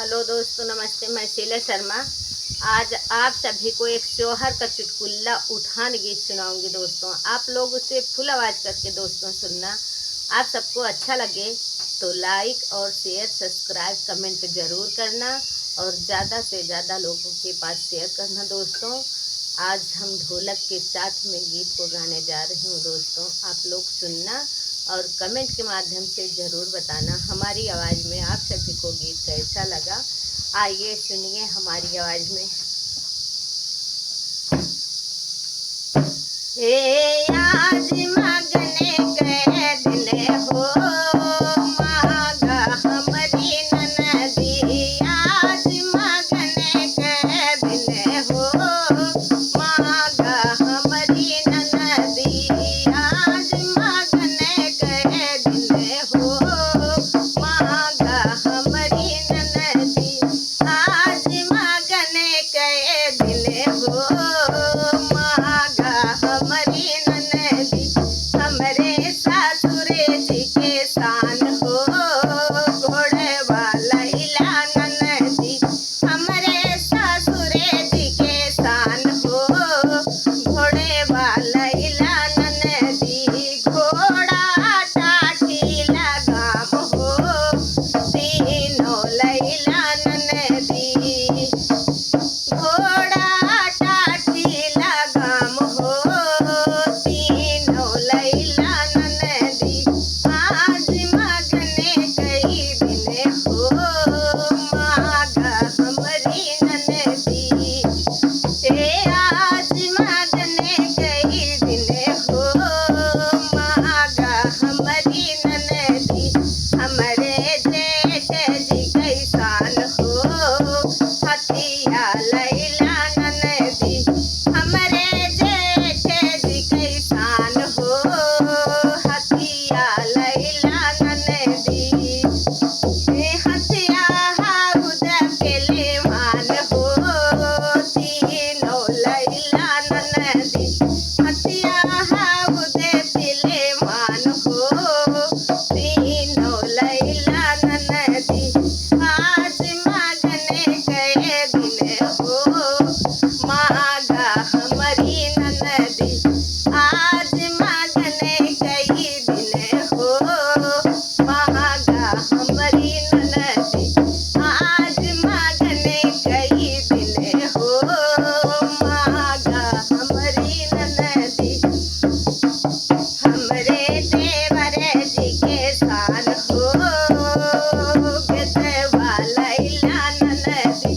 Hello दोस्तों, नमस्ते। मैं शीला शर्मा आज आप सभी को एक त्योहार का चुटकुला उठान गीत सुनाऊंगी। दोस्तों, आप लोग उसे फुल आवाज़ करके दोस्तों सुनना। आप सबको अच्छा लगे तो लाइक और शेयर, सब्सक्राइब, कमेंट ज़रूर करना और ज़्यादा से ज़्यादा लोगों के पास शेयर करना। दोस्तों, आज हम ढोलक के साथ में गीत को गाने जा रही हूँ। दोस्तों, आप लोग सुनना और कमेंट के माध्यम से ज़रूर बताना हमारी आवाज़ में आप सभी को गीत कैसा लगा। आइए सुनिए हमारी आवाज़ में। हे आज मगने के दिन हो, मागा हमारी ननदी। आज मगने के दिन हो, मागा हमारी ननदी। आज मगने के दिन हो, मागा हमारी ननदी। आज मगने के दिन हो, मागा हमारी ननदी। हमरे सासुरे जी के शान हो, घोड़े वाला इला ननदी। हमरे सासुरे जी के शान हो, घोड़े वाला इला ननदी। घोड़ा टाठी लगाम हो, तीनों लैला ननदी। घोड़ा टाठी लगाम हो, तीनों लैला ननदी। आज मगने कई दिन हो, मागा हमारी ननदी। आज मगने कई दिन हो, मागा हमारी ननदी। हमरे जेठ जी कैसान हो, हथिया लैला ननदी। हमरे जेठ जी कैसान हो, हथिया लैला ननदी। हथिया हाउद पेले मान हो, तीनों लैला ननदी। हथिया हाउद पेले मान हो, तीनों लैला ननदी। आज मगने के दिन हो, मागा हमारी ननदी। आज मगने कई दिन हो, मागा हमारी ननदी। आज मगने कई दिन हो, मागा हमारी ननदी। हमरे देवर जी के शान हो, गदवा लैला ननदी।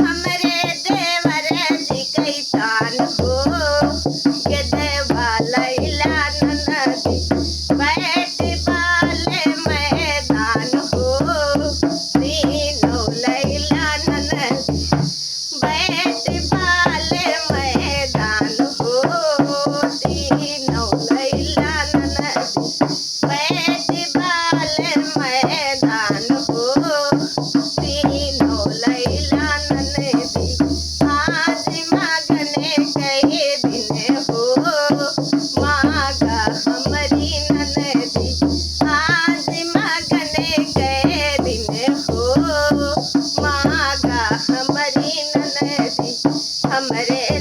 हमरे देवर जी के शान हो, गदवा लैला ननदी। बैठ बाले मैदान हो, तीनों लैला ननदी। बैठ बाले मैदान हो, तीनों लैला ननदी। बैठ बाले मैदान हो, तीनों लैला ननदी। आज मगने कई दिन हो, मागा हमारी ननदी। आज मगने के दिन हो, मागा हमारी ननदी। हमरे